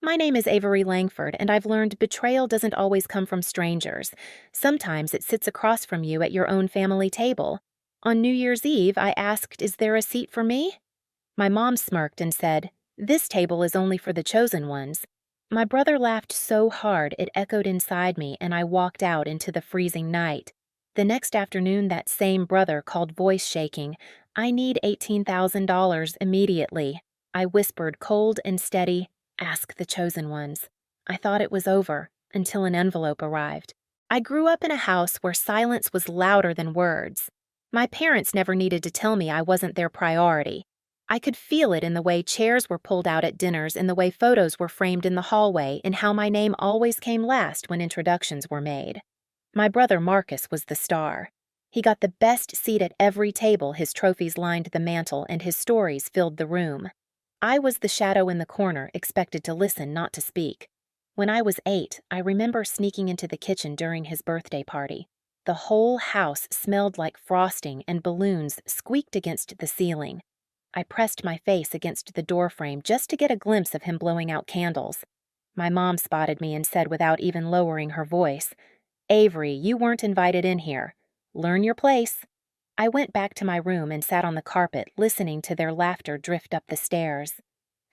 My name is Avery Langford, and I've learned betrayal doesn't always come from strangers. Sometimes it sits across from you at your own family table. On New Year's Eve, I asked, "Is there a seat for me?" My mom smirked and said, "This table is only for the chosen ones." My brother laughed so hard it echoed inside me, and I walked out into the freezing night. The next afternoon, that same brother called, voice shaking, "I need $18,000 immediately." I whispered, cold and steady, "Ask the chosen ones." I thought it was over until an envelope arrived. I grew up in a house where silence was louder than words. My parents never needed to tell me I wasn't their priority. I could feel it in the way chairs were pulled out at dinners, in the way photos were framed in the hallway, in how my name always came last when introductions were made. My brother Marcus was the star. He got the best seat at every table, his trophies lined the mantel, and his stories filled the room. I was the shadow in the corner, expected to listen, not to speak. When I was 8, I remember sneaking into the kitchen during his birthday party. The whole house smelled like frosting, and balloons squeaked against the ceiling. I pressed my face against the doorframe just to get a glimpse of him blowing out candles. My mom spotted me and said without even lowering her voice, "Avery, you weren't invited in here. Learn your place." I went back to my room and sat on the carpet, listening to their laughter drift up the stairs.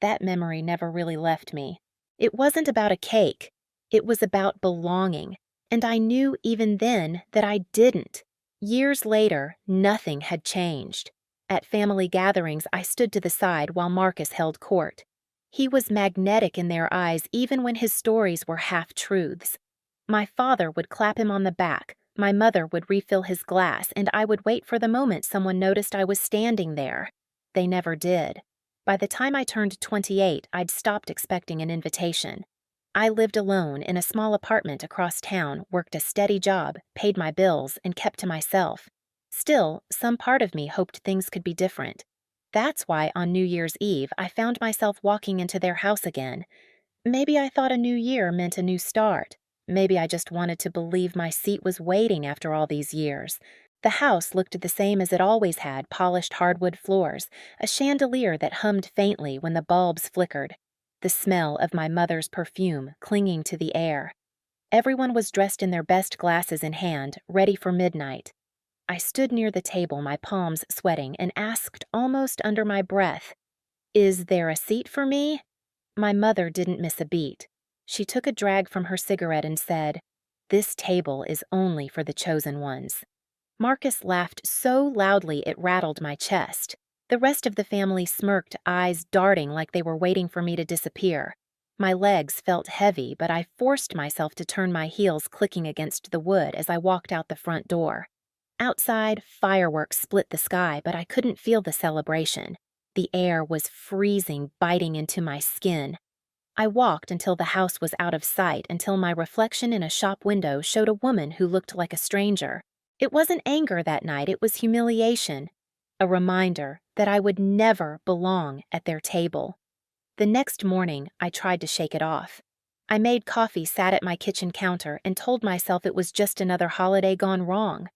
That memory never really left me. It wasn't about a cake. It was about belonging. And I knew even then that I didn't. Years later, nothing had changed. At family gatherings, I stood to the side while Marcus held court. He was magnetic in their eyes even when his stories were half-truths. My father would clap him on the back, my mother would refill his glass, and I would wait for the moment someone noticed I was standing there. They never did. By the time I turned 28, I'd stopped expecting an invitation. I lived alone in a small apartment across town, worked a steady job, paid my bills, and kept to myself. Still, some part of me hoped things could be different. That's why on New Year's Eve I found myself walking into their house again. Maybe I thought a new year meant a new start. Maybe I just wanted to believe my seat was waiting after all these years. The house looked the same as it always had, polished hardwood floors, a chandelier that hummed faintly when the bulbs flickered, the smell of my mother's perfume clinging to the air. Everyone was dressed in their best glasses in hand, ready for midnight. I stood near the table, my palms sweating, and asked almost under my breath, "Is there a seat for me?" My mother didn't miss a beat. She took a drag from her cigarette and said, "This table is only for the chosen ones." Marcus laughed so loudly it rattled my chest. The rest of the family smirked, eyes darting like they were waiting for me to disappear. My legs felt heavy, but I forced myself to turn, my heels clicking against the wood as I walked out the front door. Outside, fireworks split the sky, but I couldn't feel the celebration. The air was freezing, biting into my skin. I walked until the house was out of sight, until my reflection in a shop window showed a woman who looked like a stranger. It wasn't anger that night, it was humiliation. A reminder that I would never belong at their table. The next morning, I tried to shake it off. I made coffee, sat at my kitchen counter, and told myself it was just another holiday gone wrong.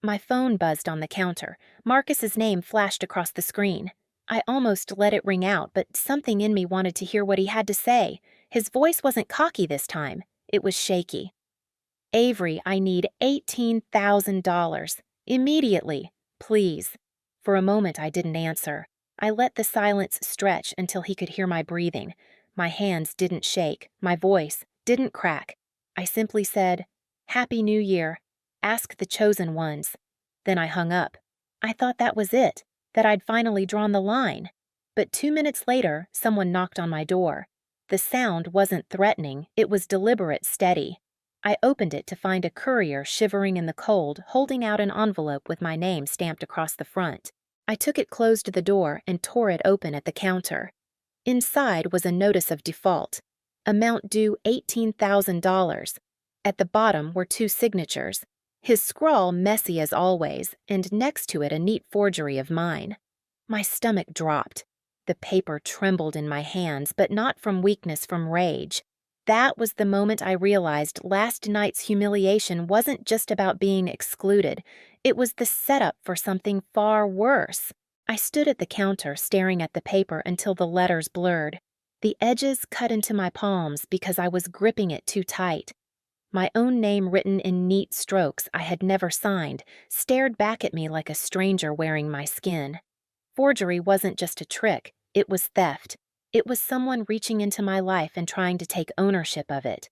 My phone buzzed on the counter. Marcus's name flashed across the screen. I almost let it ring out, but something in me wanted to hear what he had to say. His voice wasn't cocky this time. It was shaky. "Avery, I need $18,000. Immediately. Please." For a moment, I didn't answer. I let the silence stretch until he could hear my breathing. My hands didn't shake. My voice didn't crack. I simply said, "Happy New Year. Ask the chosen ones." Then I hung up. I thought that was it, that I'd finally drawn the line. But 2 minutes later, someone knocked on my door. The sound wasn't threatening, it was deliberate, steady. I opened it to find a courier shivering in the cold, holding out an envelope with my name stamped across the front. I took it, closed the door, and tore it open at the counter. Inside was a notice of default. Amount due $18,000. At the bottom were 2 signatures. His scrawl messy as always, and next to it a neat forgery of mine. My stomach dropped. The paper trembled in my hands, but not from weakness, from rage. That was the moment I realized last night's humiliation wasn't just about being excluded. It was the setup for something far worse. I stood at the counter, staring at the paper until the letters blurred. The edges cut into my palms because I was gripping it too tight. My own name written in neat strokes I had never signed stared back at me like a stranger wearing my skin. Forgery wasn't just a trick, it was theft. It was someone reaching into my life and trying to take ownership of it.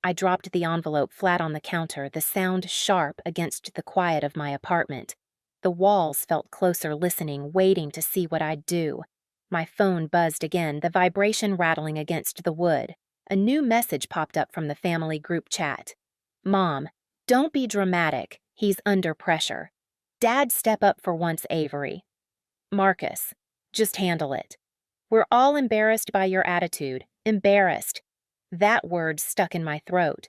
I dropped the envelope flat on the counter, the sound sharp against the quiet of my apartment. The walls felt closer, listening, waiting to see what I'd do. My phone buzzed again, the vibration rattling against the wood. A new message popped up from the family group chat. Mom, don't be dramatic. He's under pressure. Dad, step up for once, Avery. Marcus, just handle it. We're all embarrassed by your attitude. Embarrassed. That word stuck in my throat.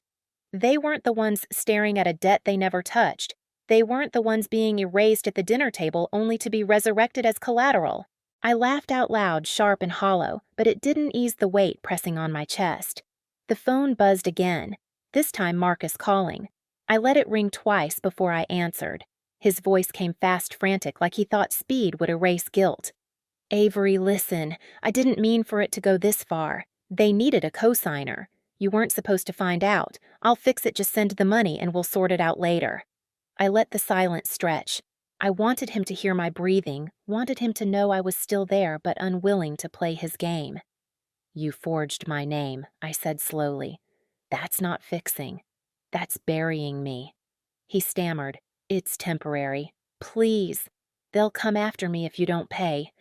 They weren't the ones staring at a debt they never touched. They weren't the ones being erased at the dinner table only to be resurrected as collateral. I laughed out loud, sharp and hollow, but it didn't ease the weight pressing on my chest. The phone buzzed again, this time Marcus calling. I let it ring twice before I answered. His voice came fast, frantic, like he thought speed would erase guilt. Avery, listen, I didn't mean for it to go this far. They needed a cosigner. You weren't supposed to find out. I'll fix it, just send the money and we'll sort it out later. I let the silence stretch. I wanted him to hear my breathing, wanted him to know I was still there but unwilling to play his game. You forged my name, I said slowly. That's not fixing. That's burying me. He stammered. It's temporary. Please. They'll come after me if you don't pay.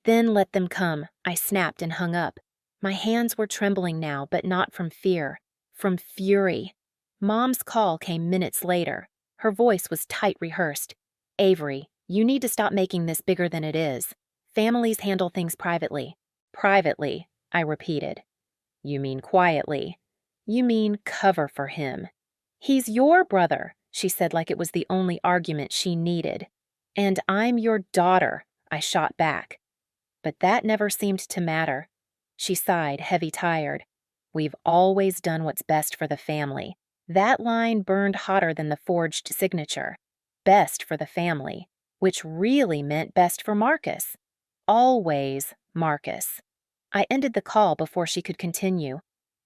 Then let them come, I snapped and hung up. My hands were trembling now, but not from fear, from fury. Mom's call came minutes later. Her voice was tight, rehearsed. Avery, you need to stop making this bigger than it is. Families handle things privately. Privately, I repeated. You mean quietly. You mean cover for him. He's your brother, she said like it was the only argument she needed. And I'm your daughter, I shot back. But that never seemed to matter. She sighed, heavy-tired. We've always done what's best for the family. That line burned hotter than the forged signature. Best for the family, which really meant best for Marcus. Always Marcus. I ended the call before she could continue.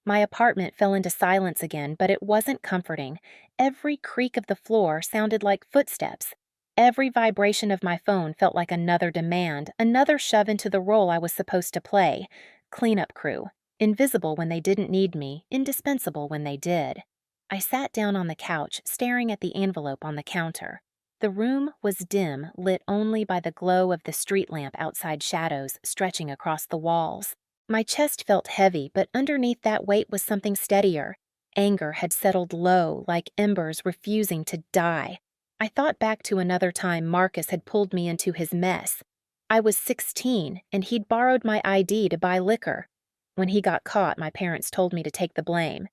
My apartment fell into silence again, but it wasn't comforting. Every creak of the floor sounded like footsteps. Every vibration of my phone felt like another demand, another shove into the role I was supposed to play. Cleanup crew. Invisible when they didn't need me, indispensable when they did. I sat down on the couch, staring at the envelope on the counter. The room was dim, lit only by the glow of the street lamp outside, shadows stretching across the walls. My chest felt heavy, but underneath that weight was something steadier. Anger had settled low, like embers refusing to die. I thought back to another time Marcus had pulled me into his mess. I was 16, and he'd borrowed my ID to buy liquor. When he got caught, my parents told me to take the blame.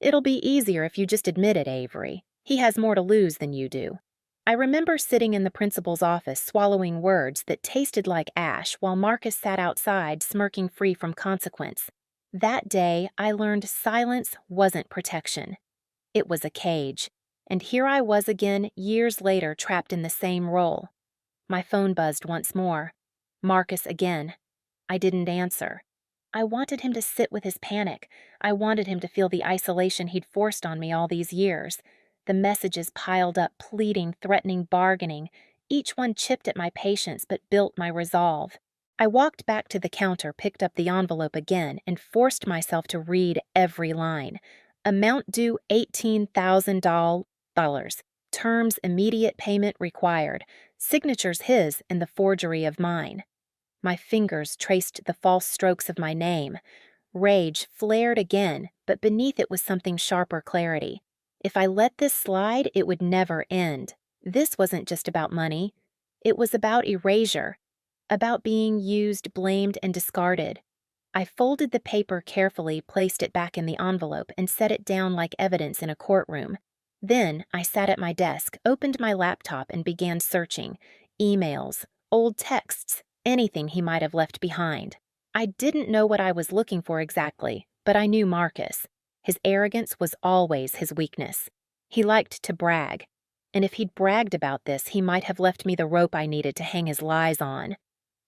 It'll be easier if you just admit it, Avery. He has more to lose than you do. I remember sitting in the principal's office swallowing words that tasted like ash while Marcus sat outside smirking free from consequence. That day, I learned silence wasn't protection. It was a cage. And here I was again, years later, trapped in the same role. My phone buzzed once more. Marcus again. I didn't answer. I wanted him to sit with his panic. I wanted him to feel the isolation he'd forced on me all these years. The messages piled up, pleading, threatening, bargaining. Each one chipped at my patience but built my resolve. I walked back to the counter, picked up the envelope again, and forced myself to read every line. Amount due $18,000. Terms immediate payment required. Signatures his and the forgery of mine. My fingers traced the false strokes of my name. Rage flared again, but beneath it was something sharper clarity. If I let this slide, it would never end. This wasn't just about money. It was about erasure, about being used, blamed, and discarded. I folded the paper carefully, placed it back in the envelope, and set it down like evidence in a courtroom. Then I sat at my desk, opened my laptop, and began searching. Emails, old texts, anything he might have left behind. I didn't know what I was looking for exactly, but I knew Marcus. His arrogance was always his weakness. He liked to brag. And if he'd bragged about this, he might have left me the rope I needed to hang his lies on.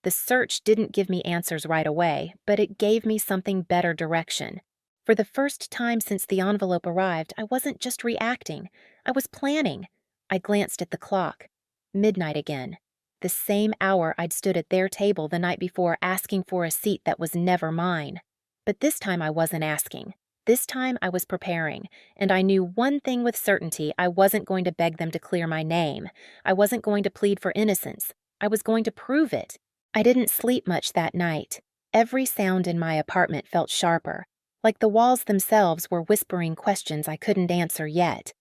The search didn't give me answers right away, but it gave me something better direction. For the first time since the envelope arrived, I wasn't just reacting. I was planning. I glanced at the clock. Midnight again. The same hour I'd stood at their table the night before asking for a seat that was never mine. But this time I wasn't asking. This time I was preparing, and I knew one thing with certainty: I wasn't going to beg them to clear my name. I wasn't going to plead for innocence. I was going to prove it. I didn't sleep much that night. Every sound in my apartment felt sharper, like the walls themselves were whispering questions I couldn't answer yet.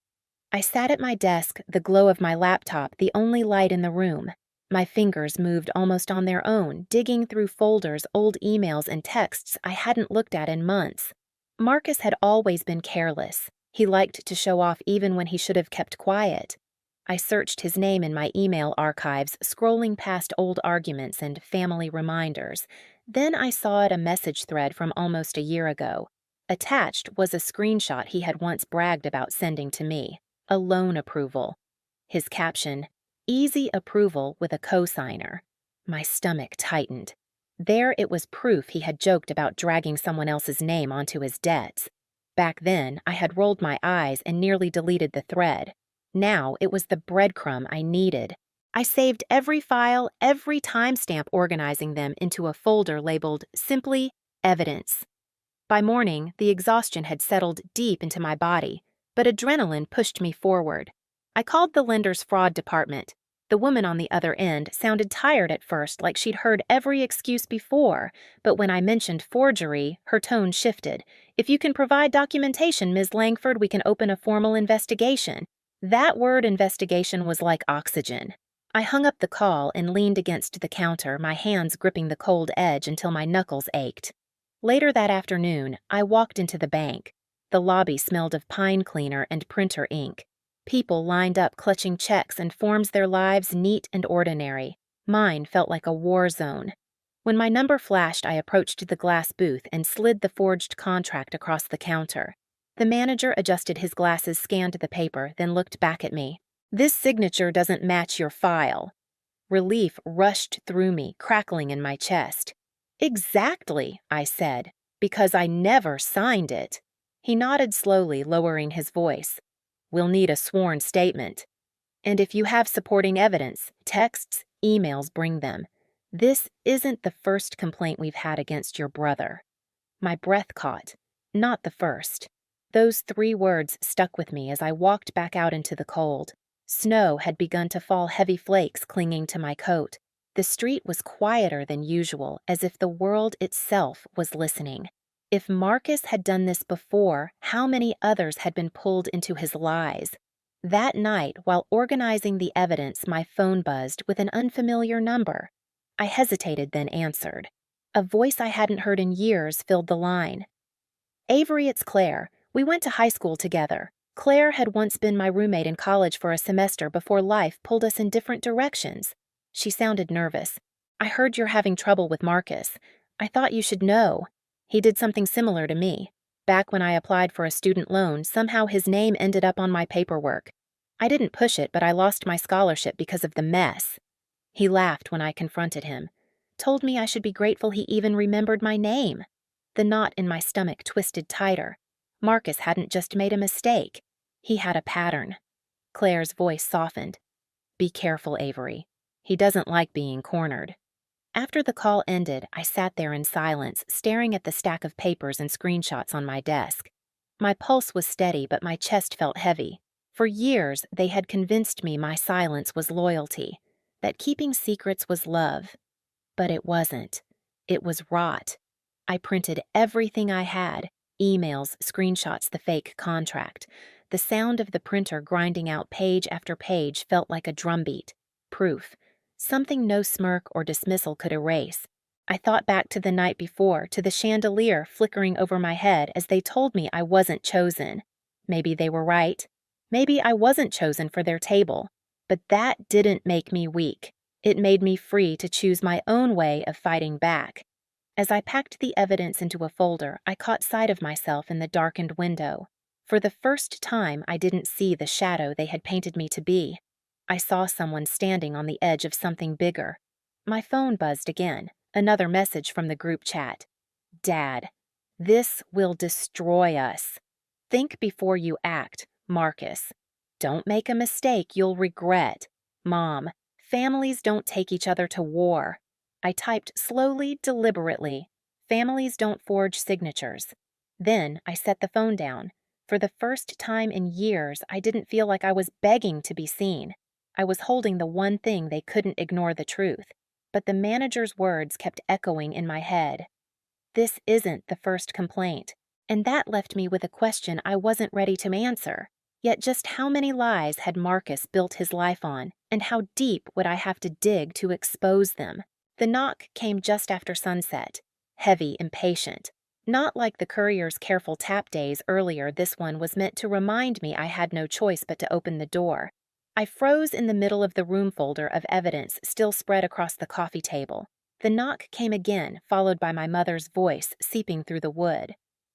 I sat at my desk, the glow of my laptop the only light in the room. My fingers moved almost on their own, digging through folders, old emails, and texts I hadn't looked at in months. Marcus had always been careless. He liked to show off even when he should have kept quiet. I searched his name in my email archives, scrolling past old arguments and family reminders. Then I saw a message thread from almost a year ago. Attached was a screenshot he had once bragged about sending to me. A loan approval. His caption, "Easy approval with a cosigner." My stomach tightened. There it was proof he had joked about dragging someone else's name onto his debts. Back then, I had rolled my eyes and nearly deleted the thread. Now it was the breadcrumb I needed. I saved every file, every timestamp, organizing them into a folder labeled simply Evidence. By morning, the exhaustion had settled deep into my body, but adrenaline pushed me forward. I called the lender's fraud department. The woman on the other end sounded tired at first, like she'd heard every excuse before, but when I mentioned forgery, her tone shifted. "If you can provide documentation, Ms. Langford, we can open a formal investigation." That word investigation was like oxygen. I hung up the call and leaned against the counter, my hands gripping the cold edge until my knuckles ached. Later that afternoon, I walked into the bank. The lobby smelled of pine cleaner and printer ink. People lined up clutching checks and forms, their lives neat and ordinary. Mine felt like a war zone. When my number flashed, I approached the glass booth and slid the forged contract across the counter. The manager adjusted his glasses, scanned the paper, then looked back at me. "This signature doesn't match your file." Relief rushed through me, crackling in my chest. "Exactly," I said, "because I never signed it." He nodded slowly, lowering his voice. "We'll need a sworn statement. And if you have supporting evidence, texts, emails, bring them. This isn't the first complaint we've had against your brother." My breath caught. Not the first. Those 3 words stuck with me as I walked back out into the cold. Snow had begun to fall, heavy flakes clinging to my coat. The street was quieter than usual, as if the world itself was listening. If Marcus had done this before, how many others had been pulled into his lies? That night, while organizing the evidence, my phone buzzed with an unfamiliar number. I hesitated, then answered. A voice I hadn't heard in years filled the line. "Avery, it's Claire. We went to high school together. Claire had once been my roommate in college for a semester before life pulled us in different directions." She sounded nervous. "I heard you're having trouble with Marcus. I thought you should know. He did something similar to me. Back when I applied for a student loan, somehow his name ended up on my paperwork. I didn't push it, but I lost my scholarship because of the mess." He laughed when I confronted him. Told me I should be grateful he even remembered my name. The knot in my stomach twisted tighter. Marcus hadn't just made a mistake. He had a pattern. Claire's voice softened. "Be careful, Avery. He doesn't like being cornered." After the call ended, I sat there in silence, staring at the stack of papers and screenshots on my desk. My pulse was steady, but my chest felt heavy. For years, they had convinced me my silence was loyalty, that keeping secrets was love. But it wasn't. It was rot. I printed everything I had: emails, screenshots, the fake contract. The sound of the printer grinding out page after page felt like a drumbeat. Proof. Something no smirk or dismissal could erase. I thought back to the night before, to the chandelier flickering over my head as they told me I wasn't chosen. Maybe they were right. Maybe I wasn't chosen for their table. But that didn't make me weak. It made me free to choose my own way of fighting back. As I packed the evidence into a folder, I caught sight of myself in the darkened window. For the first time, I didn't see the shadow they had painted me to be. I saw someone standing on the edge of something bigger. My phone buzzed again, another message from the group chat. Dad, this will destroy us. Think before you act, Marcus. Don't make a mistake you'll regret. Mom, families don't take each other to war. I typed slowly, deliberately. Families don't forge signatures. Then I set the phone down. For the first time in years, I didn't feel like I was begging to be seen. I was holding the one thing they couldn't ignore the truth. But the manager's words kept echoing in my head. This isn't the first complaint. And that left me with a question I wasn't ready to answer. Yet just how many lies had Marcus built his life on, and how deep would I have to dig to expose them? The knock came just after sunset. Heavy, impatient. Not like the courier's careful tap days earlier, this one was meant to remind me I had no choice but to open the door. I froze in the middle of the room folder of evidence still spread across the coffee table. The knock came again, followed by my mother's voice seeping through the wood.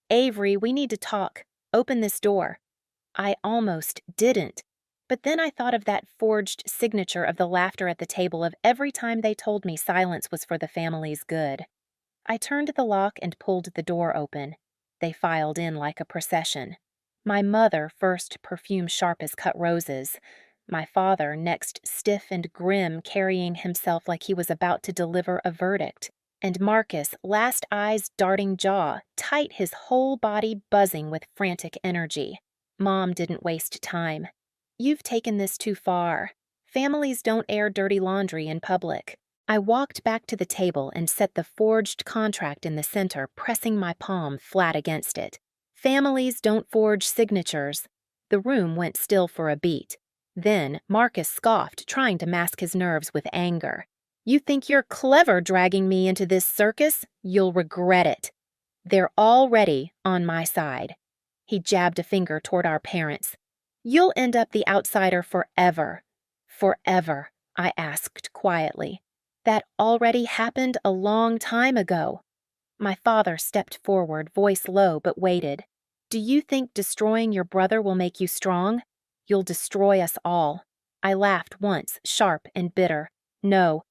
Avery, we need to talk. Open this door. I almost didn't. But then I thought of that forged signature of the laughter at the table of every time they told me silence was for the family's good. I turned the lock and pulled the door open. They filed in like a procession. My mother first, perfume sharp as cut roses. My father next, stiff and grim, carrying himself like he was about to deliver a verdict. And Marcus, last eyes darting jaw, tight, his whole body buzzing with frantic energy. Mom didn't waste time. You've taken this too far. Families don't air dirty laundry in public. I walked back to the table and set the forged contract in the center, pressing my palm flat against it. Families don't forge signatures. The room went still for a beat. Then Marcus scoffed, trying to mask his nerves with anger. You think you're clever dragging me into this circus? You'll regret it. They're already on my side. He jabbed a finger toward our parents. You'll end up the outsider forever. Forever, I asked quietly. That already happened a long time ago. My father stepped forward, voice low but weighted. Do you think destroying your brother will make you strong? You'll destroy us all. I laughed once, sharp and bitter. No,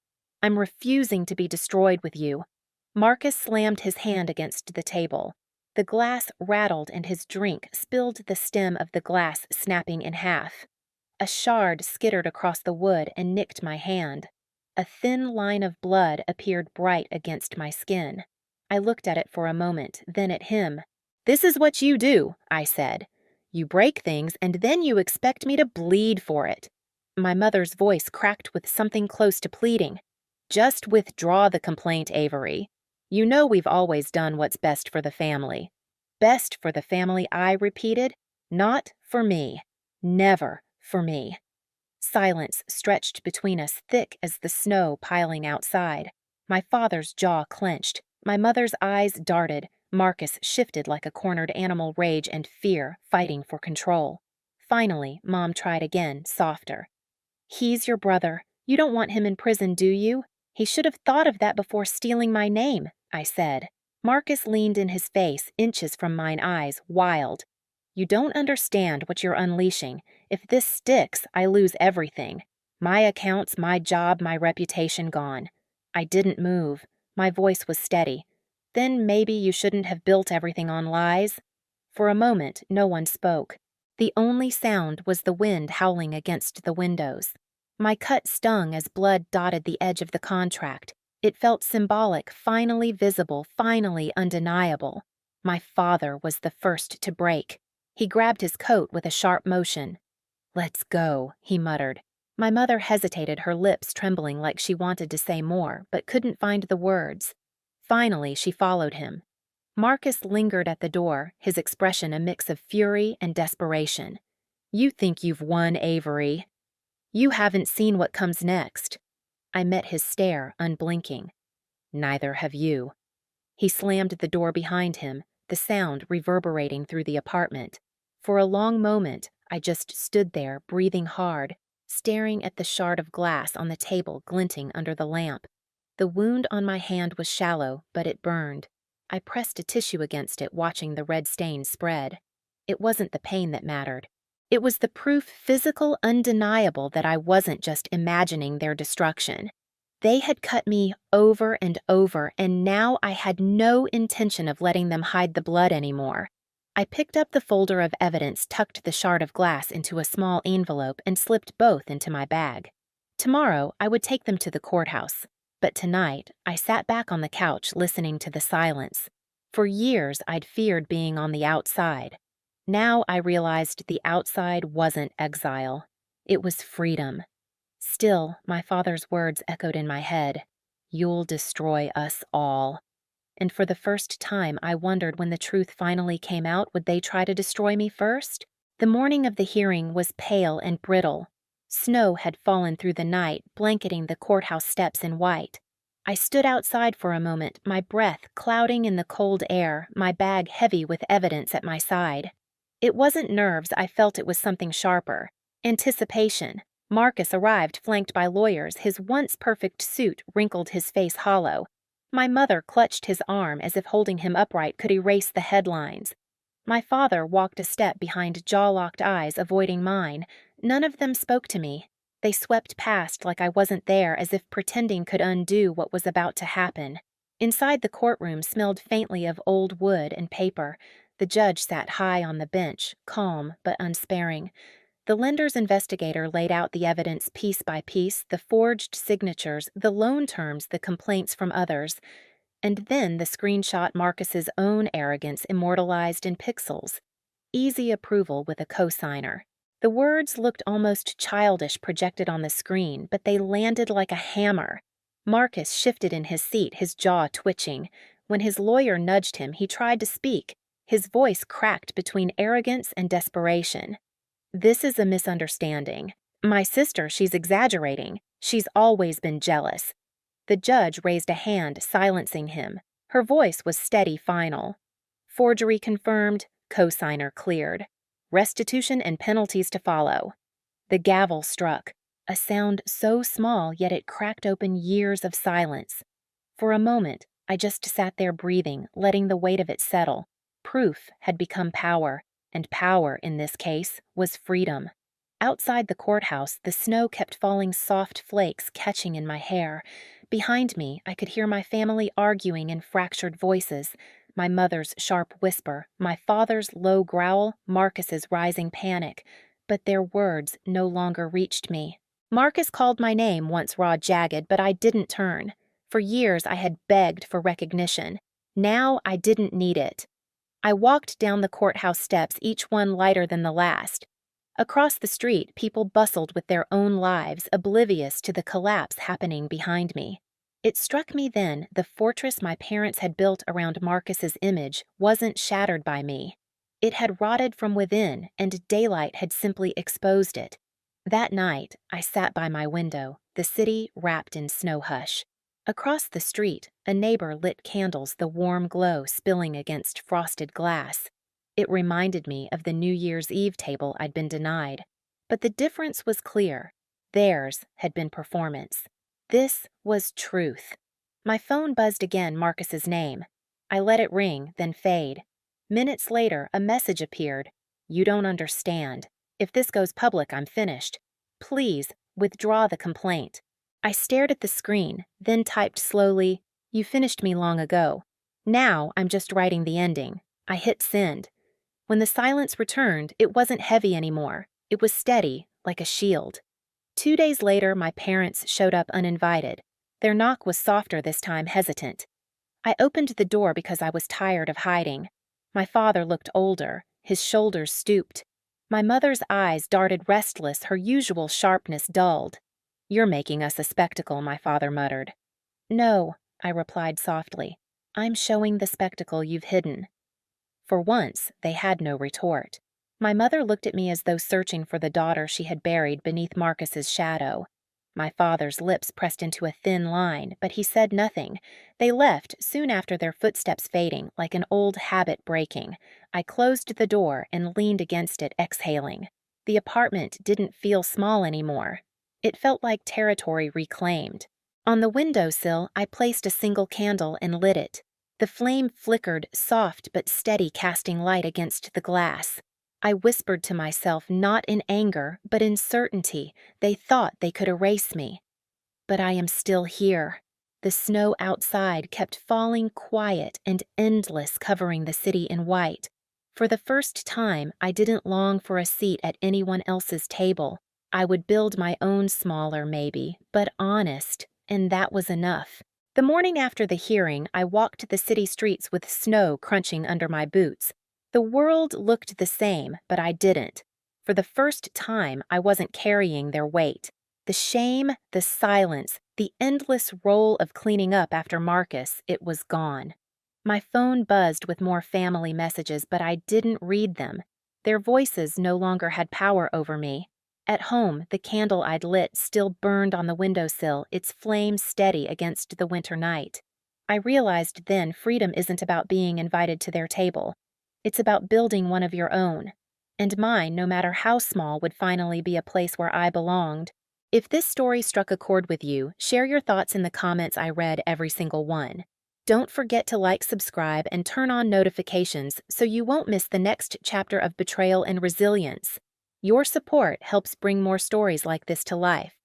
I'm refusing to be destroyed with you. Marcus slammed his hand against the table. The glass rattled and his drink spilled, the stem of the glass snapping in half. A shard skittered across the wood and nicked my hand. A thin line of blood appeared bright against my skin. I looked at it for a moment, then at him. This is what you do, I said. You break things and then you expect me to bleed for it. My mother's voice cracked with something close to pleading. Just withdraw the complaint, Avery. You know we've always done what's best for the family. Best for the family, I repeated. Not for me. Never for me. Silence stretched between us, thick as the snow piling outside. My father's jaw clenched. My mother's eyes darted. Marcus shifted like a cornered animal, rage and fear fighting for control. Finally, Mom tried again, softer. He's your brother. You don't want him in prison, do you? He should have thought of that before stealing my name, I said. Marcus leaned in his face, inches from mine eyes, wild. You don't understand what you're unleashing. If this sticks, I lose everything. My accounts, my job, my reputation gone. I didn't move. My voice was steady. Then maybe you shouldn't have built everything on lies. For a moment, no one spoke. The only sound was the wind howling against the windows. My cut stung as blood dotted the edge of the contract. It felt symbolic, finally visible, finally undeniable. My father was the first to break. He grabbed his coat with a sharp motion. Let's go, he muttered. My mother hesitated, her lips trembling like she wanted to say more, but couldn't find the words. Finally, she followed him. Marcus lingered at the door, his expression a mix of fury and desperation. You think you've won, Avery. You haven't seen what comes next. I met his stare, unblinking. Neither have you. He slammed the door behind him, the sound reverberating through the apartment. For a long moment, I just stood there, breathing hard, staring at the shard of glass on the table glinting under the lamp. The wound on my hand was shallow, but it burned. I pressed a tissue against it, watching the red stain spread. It wasn't the pain that mattered. It was the proof, physical, undeniable, that I wasn't just imagining their destruction. They had cut me over and over, and now I had no intention of letting them hide the blood anymore. I picked up the folder of evidence, tucked the shard of glass into a small envelope, and slipped both into my bag. Tomorrow, I would take them to the courthouse. But tonight, I sat back on the couch listening to the silence. For years, I'd feared being on the outside. Now I realized the outside wasn't exile. It was freedom. Still, my father's words echoed in my head. "You'll destroy us all." And for the first time, I wondered when the truth finally came out, would they try to destroy me first? The morning of the hearing was pale and brittle. Snow had fallen through the night, blanketing the courthouse steps in white. I stood outside for a moment, my breath clouding in the cold air, my bag heavy with evidence at my side. It wasn't nerves, I felt it was something sharper. Anticipation. Marcus arrived flanked by lawyers, his once perfect suit wrinkled his face hollow. My mother clutched his arm as if holding him upright could erase the headlines. My father walked a step behind jaw-locked eyes, avoiding mine. None of them spoke to me. They swept past like I wasn't there, as if pretending could undo what was about to happen. Inside the courtroom smelled faintly of old wood and paper. The judge sat high on the bench, calm but unsparing. The lender's investigator laid out the evidence piece by piece, the forged signatures, the loan terms, the complaints from others, and then the screenshot Marcus's own arrogance immortalized in pixels. Easy approval with a cosigner. The words looked almost childish projected on the screen, but they landed like a hammer. Marcus shifted in his seat, his jaw twitching. When his lawyer nudged him, he tried to speak. His voice cracked between arrogance and desperation. "This is a misunderstanding. My sister, she's exaggerating. She's always been jealous." The judge raised a hand, silencing him. Her voice was steady, final. "Forgery confirmed, cosigner cleared. Restitution and penalties to follow." The gavel struck, a sound so small yet it cracked open years of silence. For a moment, I just sat there breathing, letting the weight of it settle. Proof had become power. And power, in this case, was freedom. Outside the courthouse, the snow kept falling, soft flakes catching in my hair. Behind me, I could hear my family arguing in fractured voices, my mother's sharp whisper, my father's low growl, Marcus's rising panic. But their words no longer reached me. Marcus called my name once raw jagged, but I didn't turn. For years, I had begged for recognition. Now I didn't need it. I walked down the courthouse steps, each one lighter than the last. Across the street, people bustled with their own lives, oblivious to the collapse happening behind me. It struck me then the fortress my parents had built around Marcus's image wasn't shattered by me. It had rotted from within, and daylight had simply exposed it. That night, I sat by my window, the city wrapped in snow hush. Across the street, a neighbor lit candles, the warm glow spilling against frosted glass. It reminded me of the New Year's Eve table I'd been denied. But the difference was clear. Theirs had been performance. This was truth. My phone buzzed again, Marcus's name. I let it ring, then fade. Minutes later, a message appeared. "You don't understand. If this goes public, I'm finished. Please, withdraw the complaint." I stared at the screen, then typed slowly, "You finished me long ago. Now I'm just writing the ending." I hit send. When the silence returned, it wasn't heavy anymore. It was steady, like a shield. 2 days later, my parents showed up uninvited. Their knock was softer this time, hesitant. I opened the door because I was tired of hiding. My father looked older, his shoulders stooped. My mother's eyes darted restless, her usual sharpness dulled. "You're making us a spectacle," my father muttered. "No," I replied softly. "I'm showing the spectacle you've hidden." For once, they had no retort. My mother looked at me as though searching for the daughter she had buried beneath Marcus's shadow. My father's lips pressed into a thin line, but he said nothing. They left soon after, their footsteps fading, like an old habit breaking. I closed the door and leaned against it, exhaling. The apartment didn't feel small anymore. It felt like territory reclaimed. On the windowsill, I placed a single candle and lit it. The flame flickered, soft but steady, casting light against the glass. I whispered to myself, not in anger, but in certainty. They thought they could erase me. But I am still here. The snow outside kept falling quiet and endless, covering the city in white. For the first time, I didn't long for a seat at anyone else's table. I would build my own smaller, maybe, but honest, and that was enough. The morning after the hearing, I walked the city streets with snow crunching under my boots. The world looked the same, but I didn't. For the first time, I wasn't carrying their weight. The shame, the silence, the endless roll of cleaning up after Marcus, it was gone. My phone buzzed with more family messages, but I didn't read them. Their voices no longer had power over me. At home, the candle I'd lit still burned on the windowsill, its flame steady against the winter night. I realized then freedom isn't about being invited to their table. It's about building one of your own. And mine, no matter how small, would finally be a place where I belonged. If this story struck a chord with you, share your thoughts in the comments. I read every single one. Don't forget to like, subscribe, and turn on notifications so you won't miss the next chapter of betrayal and resilience. Your support helps bring more stories like this to life.